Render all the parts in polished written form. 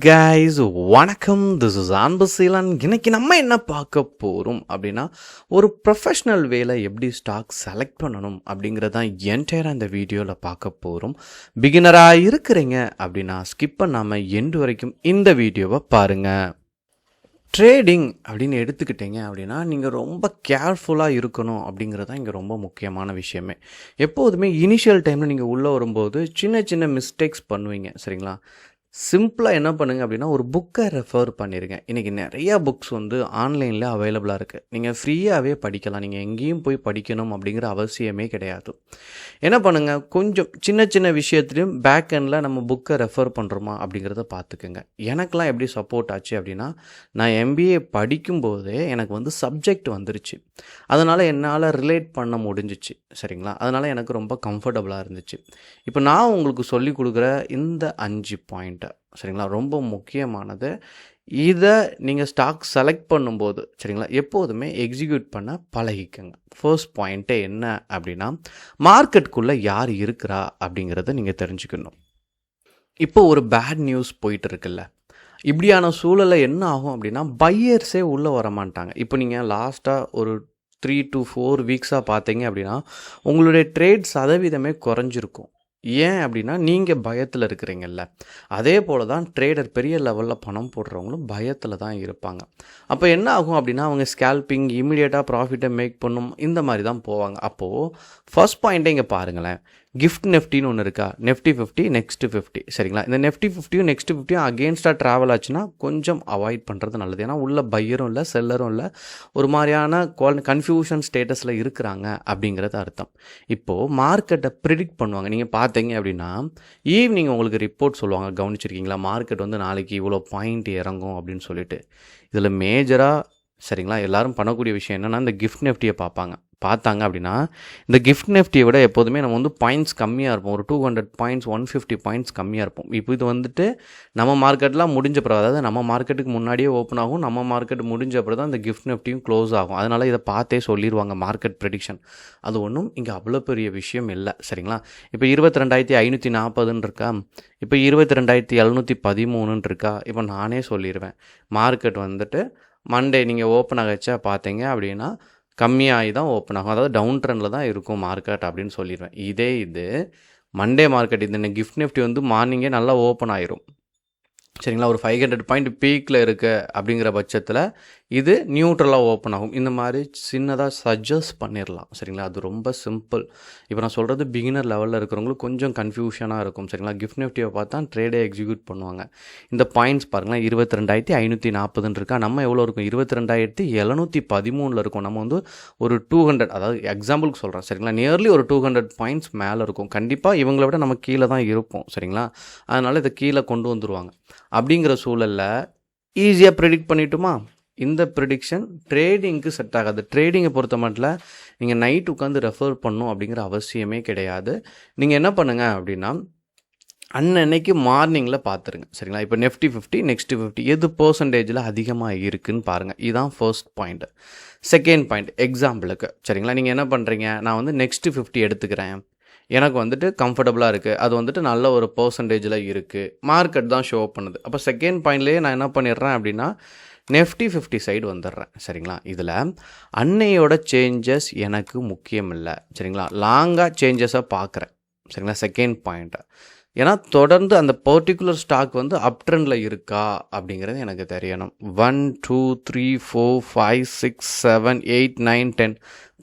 Guys, வணக்கம். This is Anbuseelan. இன்னைக்கு நம்ம என்ன பார்க்க போகிறோம் அப்படின்னா, ஒரு ப்ரொஃபஷ்னல் வேல எப்படி ஸ்டாக் செலக்ட் பண்ணணும் அப்படிங்கிறதான் என்டையராக இந்த வீடியோவில் பார்க்க போகிறோம். பிகினராக இருக்கிறீங்க அப்படின்னா ஸ்கிப் பண்ணாமல் எண்டு வரைக்கும் இந்த வீடியோவை பாருங்கள். ட்ரேடிங் அப்படின்னு எடுத்துக்கிட்டீங்க அப்படின்னா நீங்கள் ரொம்ப கேர்ஃபுல்லாக இருக்கணும் அப்படிங்கிறது தான் இங்கே ரொம்ப முக்கியமான விஷயமே. எப்போதுமே இனிஷியல் டைமில் நீங்கள் உள்ளே வரும்போது சின்ன சின்ன மிஸ்டேக்ஸ் பண்ணுவீங்க, சரிங்களா? சிம்பிளாக என்ன பண்ணுங்கள் அப்படின்னா, ஒரு புக்கை ரெஃபர் பண்ணிடுங்க. இன்றைக்கி நிறையா புக்ஸ் வந்து ஆன்லைனில் அவைலபிளாக இருக்குது. நீங்கள் ஃப்ரீயாகவே படிக்கலாம். நீங்கள் எங்கேயும் போய் படிக்கணும் அப்படிங்கிற அவசியமே கிடையாது. என்ன பண்ணுங்கள், கொஞ்சம் சின்ன சின்ன விஷயத்துலையும் பேக் எண்டில் நம்ம புக்கை ரெஃபர் பண்ணுறோமா அப்படிங்கிறத பார்த்துக்குங்க. எனக்கெலாம் எப்படி சப்போர்ட் ஆச்சு அப்படின்னா, நான் எம்பிஏ படிக்கும்போதே எனக்கு வந்து சப்ஜெக்ட் வந்துருச்சு. அதனால் என்னால் ரிலேட் பண்ண முடிஞ்சிச்சு, சரிங்களா? அதனால் எனக்கு ரொம்ப கம்ஃபர்டபுளாக இருந்துச்சு. இப்போ நான் உங்களுக்கு சொல்லிக் கொடுக்குற இந்த 5 பாயிண்ட், சரிங்களா, ரொம்ப முக்கியமானது. இதை நீங்கள் ஸ்டாக் செலக்ட் பண்ணும்போது, சரிங்களா, எப்போதுமே எக்ஸிக்யூட் பண்ண பழகிக்கங்க. ஃபர்ஸ்ட் பாயிண்ட்டே என்ன அப்படின்னா, மார்க்கெட்டுக்குள்ளே யார் இருக்கிறா அப்படிங்கிறத நீங்கள் தெரிஞ்சுக்கணும். இப்போ ஒரு பேட் நியூஸ் போயிட்டு இருக்குல்ல, இப்படியான சூழலில் என்ன ஆகும் அப்படின்னா, பையர்ஸே உள்ளே வர மாட்டாங்க. இப்போ நீங்கள் லாஸ்ட்டாக ஒரு 3 to 4 வீக்ஸாக பார்த்தீங்க அப்படின்னா, உங்களுடைய ட்ரேட் சதவீதமே குறைஞ்சிருக்கும். ஏன் அப்படின்னா, நீங்கள் பயத்தில் இருக்கிறீங்கல்ல. அதே போல் தான் ட்ரேடர், பெரிய லெவலில் பணம் போடுறவங்களும் பயத்தில் தான் இருப்பாங்க. அப்போ என்ன ஆகும் அப்படின்னா, அவங்க ஸ்கேல்பிங், இமீடியட்டாக ப்ராஃபிட்டை மேக் பண்ணும், இந்த மாதிரி தான் போவாங்க. அப்போது ஃபர்ஸ்ட் பாயிண்ட்டே இங்கே பாருங்களேன், கிஃப்ட் நெஃப்டின்னு ஒன்று இருக்கா, நெஃப்டி 50 நெக்ஸ்ட்டு 50, சரிங்களா? இந்த நெஃப்டி 50யும் நெக்ஸ்ட்டு 50யும் அகேன்ஸ்டாக ட்ராவல் ஆச்சுன்னா கொஞ்சம் அவாய்ட் பண்ணுறது நல்லது. ஏன்னா உள்ள பையரும் இல்லை, செல்லரும் இல்லை, ஒரு மாதிரியான கன்ஃபியூஷன் ஸ்டேட்டஸில் இருக்கிறாங்க அப்படிங்கிறது அர்த்தம். இப்போது மார்க்கெட்டை ப்ரிடிக்ட் பண்ணுவாங்க. நீங்கள் பார்த்தீங்க அப்படின்னா, ஈவினிங் உங்களுக்கு ரிப்போர்ட் சொல்லுவாங்க, கவனிச்சிருக்கீங்களா? மார்க்கெட் வந்து நாளைக்கு இவ்வளோ பாயிண்ட் இறங்கும் அப்படின்னு சொல்லிட்டு. இதில் மேஜராக, சரிங்களா, எல்லோரும் பண்ணக்கூடிய விஷயம் என்னென்னா, இந்த கிஃப்ட் நெஃப்டியை பார்த்தாங்க அப்படின்னா, இந்த கிஃப்ட் நெஃப்டியை விட எப்போதுமே நம்ம வந்து பாயிண்ட்ஸ் கம்மியாக இருப்போம். ஒரு 200 பாயிண்ட்ஸ், 150 பாயிண்ட்ஸ் கம்மியாக இருப்போம். இப்போ இது வந்துட்டு நம்ம மார்க்கெட்லாம் முடிஞ்ச பிறகு, அதாவது நம்ம மார்க்கெட்டுக்கு முன்னாடியே ஓப்பன் ஆகும், நம்ம மார்க்கெட் முடிஞ்ச அப்புறம் தான் இந்த கிஃப்ட் நெஃப்டியும் க்ளோஸ் ஆகும். அதனால் இதை பார்த்தே சொல்லிடுவாங்க மார்க்கெட் ப்ரெடிக்ஷன். அது ஒன்றும் இங்கே அவ்வளோ பெரிய விஷயம் இல்லை, சரிங்களா? இப்போ 22,540 இருக்கா, இப்போ 22,713 இருக்கா. இப்போ நானே சொல்லிடுவேன், மார்க்கெட் வந்துட்டு மண்டே நீங்கள் ஓப்பன் ஆகச்சா பார்த்தீங்க அப்படின்னா கம்மியாகி தான் ஓப்பன் ஆகும், அதாவது டவுன் ட்ரெண்டில் தான் இருக்கும் மார்க்கெட் அப்படின்னு சொல்லிடுவேன். இது மண்டே மார்க்கெட், இந்த கிஃப்ட் நிஃப்டி வந்து மார்னிங்கே நல்லா ஓப்பன் ஆயிரும், சரிங்களா? ஒரு 500 பாயிண்ட் பீக்கில் இருக்குது அப்படிங்கிற பட்சத்தில் இது நியூட்ரலாக ஓப்பன் ஆகும். இந்த மாதிரி சின்னதாக சஜஸ்ட் பண்ணிடலாம், சரிங்களா? அது ரொம்ப சிம்பிள். இப்போ நான் சொல்கிறது பிகினர் லெவலில் இருக்கிறவங்களுக்கு கொஞ்சம் கன்ஃபியூஷனாக இருக்கும், சரிங்களா? கிஃப்ட் நிஃப்டியை பார்த்தா ட்ரேடே எக்ஸிக்யூட் பண்ணுவாங்க. இந்த பாயிண்ட்ஸ் பாருங்களேன், 22,540 இருக்கா. நம்ம எவ்வளோ இருக்கும், 22,713 இருக்கும். நம்ம வந்து ஒரு 200, அதாவது எக்ஸாம்பிளுக்கு சொல்கிறேன், சரிங்களா, நியர்லி ஒரு 200 பாயிண்ட்ஸ் மேலே இருக்கும். கண்டிப்பாக இவங்களை விட நம்ம கீழே தான் இருப்போம், சரிங்களா? அதனால் இதை கீழே கொண்டு வந்துடுவாங்க. அப்படிங்கிற சூழலில் ஈஸியாக ப்ரெடிக்ட் பண்ணிட்டுமா? இந்த ப்ரெடிக்ஷன் ட்ரேடிங்க்கு செட் ஆகாது. ட்ரேடிங்கை பொறுத்த மட்டும் நீங்கள் நைட் உட்காந்து ரெஃபர் பண்ணணும் அப்படிங்கிற அவசியமே கிடையாது. நீங்கள் என்ன பண்ணுங்கள் அப்படின்னா, அன்னன்னைக்கு மார்னிங்கில் பார்த்துருங்க, சரிங்களா? இப்போ நெஃப்டி 50 நெக்ஸ்ட்டு 50 எது பர்சன்டேஜில் அதிகமாக இருக்குதுன்னு பாருங்கள். இதுதான் ஃபர்ஸ்ட் பாயிண்ட். செகண்ட் பாயிண்ட், எக்ஸாம்பிளுக்கு, சரிங்களா, நீங்கள் என்ன பண்ணுறீங்க, நான் வந்து நெக்ஸ்ட்டு 50 எடுத்துக்கிறேன், எனக்கு வந்துட்டு கம்ஃபர்டபுளாக இருக்குது, அது வந்துட்டு நல்ல ஒரு பர்சன்டேஜில் இருக்குது, மார்க்கெட் தான் ஷோ பண்ணுது. அப்போ செகண்ட் பாயிண்ட்லேயே நான் என்ன பண்ணிடுறேன் அப்படின்னா, நெஃப்டி 50 சைடு வந்துடுறேன், சரிங்களா? இதில் அன்னையோட சேஞ்சஸ் எனக்கு முக்கியம் இல்லை, சரிங்களா? லாங்காக சேஞ்சஸாக பார்க்குறேன், சரிங்களா? செகண்ட் பாயிண்ட்டை, ஏன்னா தொடர்ந்து அந்த பர்டிகுலர் ஸ்டாக் வந்து அப் ட்ரெண்டில் இருக்கா அப்படிங்கிறது எனக்கு தெரியணும். 1 2 3 4 5 6 7 8 9 10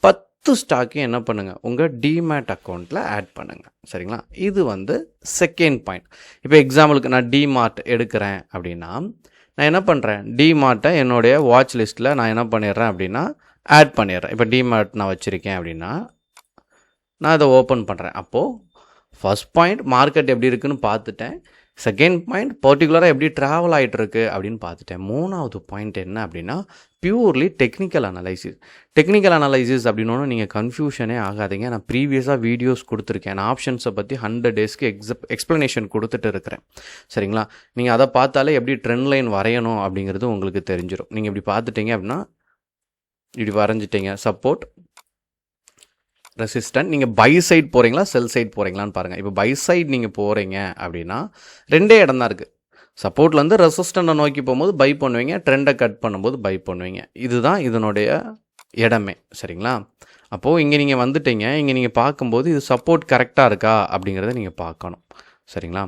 10 ஸ்டாக்கையும் என்ன பண்ணுங்கள், உங்கள் டிமேட் அக்கௌண்ட்டில் ஆட் பண்ணுங்கள், சரிங்களா? இது வந்து செகண்ட் பாயிண்ட். இப்போ எக்ஸாம்பிளுக்கு நான் டிமார்ட் எடுக்கிறேன் அப்படின்னா, நான் என்ன பண்ணுறேன், டிமார்ட்டை என்னுடைய வாட்ச் லிஸ்ட்டில் நான் என்ன பண்ணிடுறேன் அப்படின்னா ஆட் பண்ணிடுறேன். இப்போ டிமார்ட் நான் வச்சுருக்கேன் அப்படின்னா நான் இதை ஓப்பன் பண்ணுறேன். அப்போது ஃபர்ஸ்ட் பாயிண்ட் மார்க்கெட் எப்படி இருக்குதுன்னு பார்த்துட்டேன். செகண்ட் பாயிண்ட் பர்டிகுலராக எப்படி ட்ராவல் ஆகிட்டுருக்கு அப்படின்னு பார்த்துட்டேன். மூணாவது பாயிண்ட் என்ன அப்படின்னா, purely technical analysis. Technical analysis அப்படின்னோன்னு நீங்கள் கன்ஃபியூஷனே ஆகாதீங்க. நான் ப்ரீவியஸாக வீடியோஸ் கொடுத்துருக்கேன், நான் ஆப்ஷன்ஸை பற்றி 100 டேஸ்க்கு எக்ஸ்ப்ளனேஷன் கொடுத்துட்டு இருக்கிறேன், சரிங்களா? நீங்கள் அதை பார்த்தாலே எப்படி ட்ரெண்ட் லைன் வரையணும் அப்படிங்கிறது உங்களுக்கு தெரிஞ்சிடும். நீங்கள் இப்படி பார்த்துட்டீங்க அப்படின்னா, இப்படி வரைஞ்சிட்டீங்க, சப்போர்ட் ரெசிஸ்டன்ட். நீங்கள் பை சைட் போகிறீங்களா செல் சைட் போகிறீங்களான்னு பாருங்கள். இப்போ பை சைட் நீங்கள் போகிறீங்க அப்படின்னா 2 இடம் தான் இருக்குது, சப்போர்ட்லேருந்து ரெசிஸ்டண்ட்டை நோக்கி போகும்போது பை பண்ணுவீங்க, ட்ரெண்டை கட் பண்ணும்போது பை பண்ணுவீங்க. இதுதான் இதனுடைய இடமே. சரிங்களா? அப்போது இங்கே நீங்கள் வந்துட்டீங்க. இங்கே நீங்கள் பார்க்கும்போது இது சப்போர்ட் கரெக்டாக இருக்கா அப்படிங்கிறத நீங்கள் பார்க்கணும். சரிங்களா?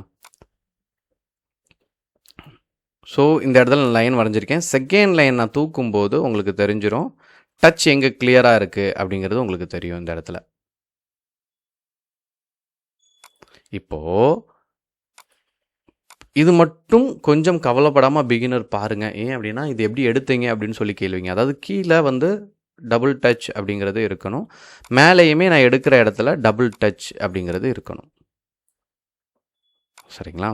ஸோ இந்த இடத்துல நான் லைன் வரைஞ்சிருக்கேன். செகண்ட் லைன் நான் தூக்கும்போது உங்களுக்கு தெரிஞ்சிடும் டச் எங்கே கிளியராக இருக்குது அப்படிங்கிறது உங்களுக்கு தெரியும் இந்த இடத்துல. இப்போது இது மட்டும் கொஞ்சம் கவலைப்படாமல் பிகினர் பாருங்கள். ஏன் அப்படின்னா இது எப்படி எடுத்தீங்க அப்படின்னு சொல்லி கேள்விங்க. அதாவது கீழே வந்து டபுள் டச் அப்படிங்கிறது இருக்கணும், மேலேயுமே நான் எடுக்கிற இடத்துல டபுள் டச் அப்படிங்கிறது இருக்கணும். சரிங்களா?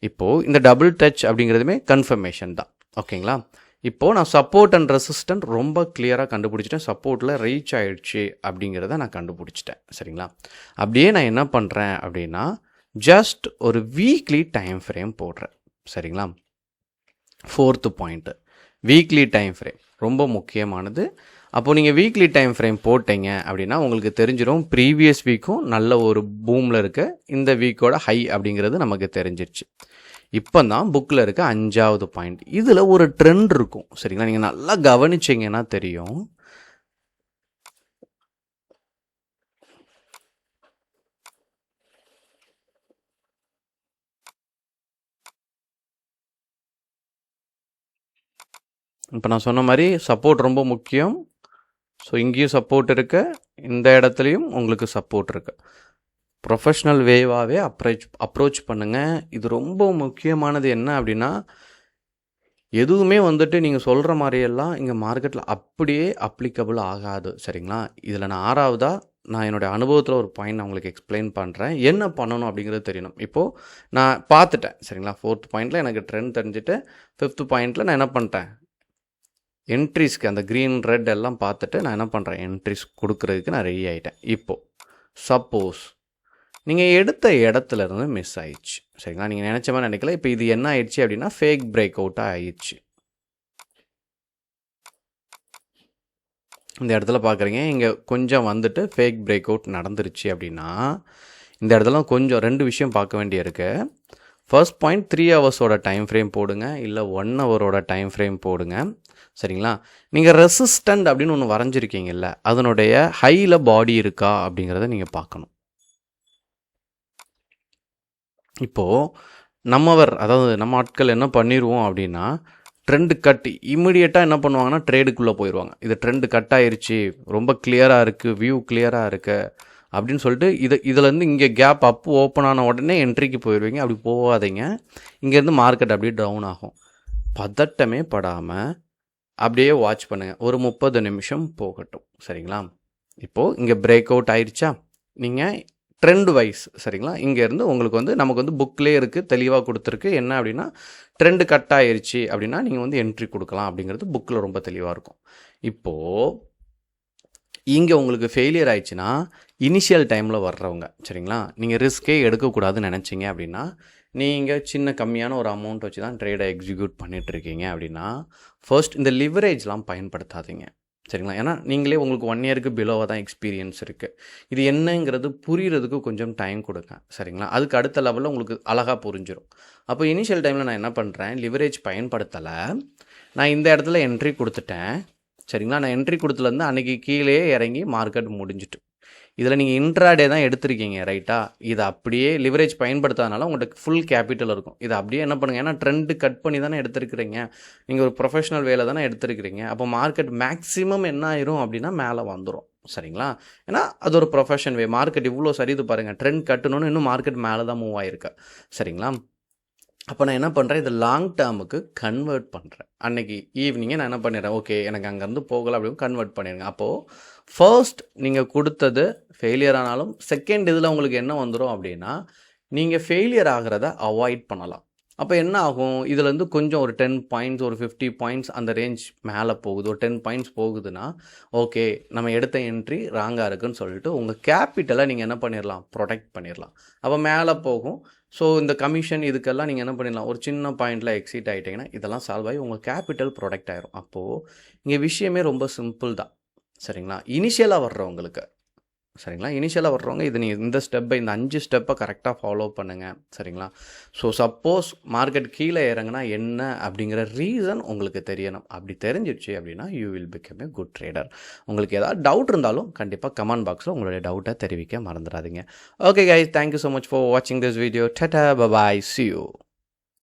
இப்போது இந்த டபுள் டச் அப்படிங்கிறதுமே கன்ஃபர்மேஷன் தான். ஓகேங்களா? இப்போது நான் சப்போர்ட் அண்ட் ரெசிஸ்டன்ட் ரொம்ப கிளியராக கண்டுபிடிச்சிட்டேன். சப்போர்ட்டில் ரீச் ஆகிடுச்சு அப்படிங்கிறத நான் கண்டுபிடிச்சிட்டேன். சரிங்களா? அப்படியே நான் என்ன பண்ணுறேன் அப்படின்னா ஜஸ்ட் ஒரு வீக்லி டைம் ஃப்ரேம் போடுறேன். சரிங்களா? 4th point weekly time frame ரொம்ப முக்கியமானது. அப்போது நீங்கள் வீக்லி டைம் ஃப்ரேம் போட்டீங்க அப்படின்னா உங்களுக்கு தெரிஞ்சிடும் ப்ரீவியஸ் வீக்கும் நல்ல ஒரு பூமில் இருக்க, இந்த வீக்கோட ஹை அப்படிங்கிறது நமக்கு தெரிஞ்சிருச்சு. இப்போ தான் புக்கில் இருக்க 5வது பாயிண்ட். இதில் ஒரு ட்ரெண்ட் இருக்கும். சரிங்களா? நீங்கள் நல்லா கவனிச்சிங்கன்னா தெரியும். இப்போ நான் சொன்ன மாதிரி சப்போர்ட் ரொம்ப முக்கியம். ஸோ இங்கேயும் சப்போர்ட் இருக்கு, இந்த இடத்துலையும் உங்களுக்கு சப்போர்ட் இருக்குது. ப்ரொஃபஷ்னல் வேவாகவே அப்ரோச் பண்ணுங்கள். இது ரொம்ப முக்கியமானது. என்ன அப்படின்னா எதுவுமே வந்துட்டு நீங்கள் சொல்கிற மாதிரியெல்லாம் இங்கே மார்க்கெட்டில் அப்படியே அப்ளிகபிள் ஆகாது. சரிங்களா? இதில் நான் 6வதாக நான் என்னுடைய அனுபவத்தில் ஒரு பாயிண்ட் நான் உங்களுக்கு எக்ஸ்பிளைன் பண்ணுறேன். என்ன பண்ணணும் அப்படிங்கிறது தெரியணும். இப்போது நான் பார்த்துட்டேன். சரிங்களா? 4th பாயிண்டில் எனக்கு ட்ரெண்ட் தெரிஞ்சுட்டு 5th பாயிண்டில் நான் என்ன பண்ணிட்டேன், என்ட்ரிஸ்க்கு அந்த க்ரீன் ரெட் எல்லாம் பார்த்துட்டு நான் என்ன பண்ணுறேன், என்ட்ரிஸ் கொடுக்குறதுக்கு நான் ரெடி ஆகிட்டேன். இப்போது சப்போஸ் நீங்கள் எடுத்த இடத்துல இருந்து மிஸ் ஆயிடுச்சு. சரிங்களா? நீங்கள் நினச்ச மாதிரி நினைக்கல. இப்போ இது என்ன ஆயிடுச்சு அப்படின்னா ஃபேக் பிரேக் அவுட்டாக ஆயிடுச்சு. இந்த இடத்துல பார்க்குறீங்க, இங்கே கொஞ்சம் வந்துட்டு ஃபேக் பிரேக் அவுட் நடந்துருச்சு அப்படின்னா இந்த இடத்துல கொஞ்சம் 2 விஷயம் பார்க்க வேண்டிய இருக்குது. ஃபர்ஸ்ட் பாயிண்ட் 3 ஹவர்ஸோட டைம் ஃப்ரேம் போடுங்க, இல்லை 1 ஹவரோட டைம் ஃப்ரேம் போடுங்க. சரிங்களா? நீங்கள் ரெசிஸ்டண்ட் அப்படின்னு ஒன்று வரைஞ்சிருக்கீங்கல்ல, அதனுடைய ஹையில் பாடி இருக்கா அப்படிங்கிறத நீங்கள் பார்க்கணும். இப்போது அதாவது நம்ம ஆட்கள் என்ன பண்ணிடுவோம் அப்படின்னா ட்ரெண்டு கட் இம்மிடியேட்டாக என்ன பண்ணுவாங்கன்னா ட்ரேடுக்குள்ளே போயிடுவாங்க. இது ட்ரெண்டு கட் ஆயிடுச்சு, ரொம்ப கிளியராக இருக்குது, வியூ கிளியராக இருக்குது அப்படின்னு சொல்லிட்டு இதுலேருந்து இங்கே கேப் அப் ஓப்பன் ஆன உடனே என்ட்ரிக்கு போயிடுவீங்க. அப்படி போகாதீங்க. இங்கேருந்து மார்க்கெட் அப்படியே டவுன் ஆகும். பதட்டமே படாமல் அப்படியே வாட்ச் பண்ணுங்கள். ஒரு 30 நிமிஷம் போகட்டும். சரிங்களா? இப்போது இங்கே பிரேக் அவுட் ஆயிடுச்சா, நீங்கள் ட்ரெண்ட் வைஸ் சரிங்களா, இங்கேருந்து உங்களுக்கு வந்து நமக்கு வந்து புக்லேயே இருக்குது, தெளிவாக கொடுத்துருக்கு. என்ன அப்படின்னா ட்ரெண்டு கட் ஆயிடுச்சு அப்படின்னா நீங்கள் வந்து என்ட்ரி கொடுக்கலாம் அப்படிங்கிறது புக்கில் ரொம்ப தெளிவாக இருக்கும். இப்போது இங்கே உங்களுக்கு ஃபெயிலியர் ஆயிடுச்சுன்னா இனிஷியல் டைமில் வர்றவங்க சரிங்களா, நீங்கள் ரிஸ்க்கே எடுக்கக்கூடாதுன்னு நினச்சிங்க அப்படின்னா, நீங்கள் சின்ன கம்மியான ஒரு அமௌண்ட் வச்சு தான் ட்ரேடை எக்ஸிக்யூட் பண்ணிகிட்ருக்கீங்க அப்படின்னா ஃபர்ஸ்ட் இந்த லிவரேஜ்லாம் பயன்படுத்தாதீங்க. சரிங்களா? ஏன்னா நீங்களே உங்களுக்கு 1 இயருக்கு பிலோவாக தான் எக்ஸ்பீரியன்ஸ் இருக்குது. இது என்னங்கிறது புரிகிறதுக்கு கொஞ்சம் டைம் கொடுங்க. சரிங்களா? அதுக்கு அடுத்த லெவலில் உங்களுக்கு அழகாக புரிஞ்சிடும். அப்போ இனிஷியல் டைமில் நான் என்ன பண்ணுறேன், லிவரேஜ் பயன்படுத்தலை, நான் இந்த இடத்துல என்ட்ரி கொடுத்துட்டேன். சரிங்களா? நான் என்ட்ரி கொடுத்துலேருந்து அன்றைக்கி கீழே இறங்கி மார்க்கெட் முடிஞ்சிட்டு, இதில் நீங்கள் இன்ட்ராடே தான் எடுத்திருக்கீங்க ரைட்டா. இதை அப்படியே லிவரேஜ் பயன்படுத்தாதனால உங்களுக்கு ஃபுல் கேபிட்டல் இருக்கும். இதை அப்படியே என்ன பண்ணுங்கள், ஏன்னா ட்ரெண்டு கட் பண்ணி தானே எடுத்துருக்கிறீங்க, நீங்கள் ஒரு ப்ரொஃபஷனல் வேலை தானே எடுத்துருக்கிறீங்க. அப்போ மார்க்கெட் மேக்ஸிமம் என்ன ஆயிரும் அப்படின்னா மேலே வந்துடும். சரிங்களா? ஏன்னா அது ஒரு ப்ரொஃபஷன் வே. மார்க்கெட் இவ்வளோ சரிது பாருங்கள், ட்ரெண்ட் கட்டணும்னு இன்னும் மார்க்கெட் மேலே தான் மூவ் ஆகிருக்கு. சரிங்களா? அப்போ நான் என்ன பண்ணுறேன், இதை லாங் டேர்முக்கு கன்வெர்ட் பண்ணுறேன். அன்றைக்கி ஈவினிங்கே நான் என்ன பண்ணிடுறேன், ஓகே எனக்கு அங்கேருந்து போகலாம் அப்படின்னு கன்வெர்ட் பண்ணிடுங்க. அப்போது ஃபர்ஸ்ட் நீங்கள் கொடுத்தது ஃபெயிலியர் ஆனாலும் செகண்ட் இதில் உங்களுக்கு என்ன வந்துடும் அப்படின்னா நீங்கள் ஃபெயிலியர் ஆகிறத அவாய்ட் பண்ணலாம். அப்போ என்ன ஆகும், இதுலேருந்து கொஞ்சம் ஒரு 10 பாயிண்ட்ஸ் ஒரு 50 பாயிண்ட்ஸ் அந்த ரேஞ்ச் மேலே போகுது, ஒரு 10 பாயிண்ட்ஸ் போகுதுன்னா ஓகே நம்ம எடுத்த என்ட்ரி ராங்காக இருக்குதுன்னு சொல்லிட்டு உங்கள் கேபிட்டலை நீங்கள் என்ன பண்ணிடலாம், ப்ரொடெக்ட் பண்ணிடலாம். அப்போ மேலே போகும். ஸோ இந்த கமிஷன் இதுக்கெல்லாம் நீங்கள் என்ன பண்ணிடலாம், ஒரு சின்ன பாயிண்டில் எக்ஸிட் ஆகிட்டிங்கன்னா இதெல்லாம் சால்வ் ஆகி உங்கள் கேபிட்டல் ப்ரொடெக்ட் ஆகிரும். அப்போது இங்கே விஷயமே ரொம்ப சிம்பிள் தான். சரிங்களா? இனிஷியலாக வர்றவங்களுக்கு சரிங்களா? இனிஷியலாக வர்றவங்க இந்த ஸ்டெப்பை இந்த 5 ஸ்டெப்பை கரெக்டாக ஃபாலோ பண்ணுங்கள். சரிங்களா? ஸோ சப்போஸ் மார்க்கெட் கீழே இறங்குனா என்ன அப்படிங்கிற ரீசன் உங்களுக்கு தெரியணும். அப்படி தெரிஞ்சிடுச்சு அப்படின்னா you will become a good trader. உங்களுக்கு ஏதாவது டவுட் இருந்தாலும் கண்டிப்பாக கமெண்ட் பாக்ஸில் உங்களுடைய டவுட்டை தெரிவிக்க மறந்துடாதீங்க. Okay guys, thank you so much for வாட்சிங் this video. Tata, bye bye, see you.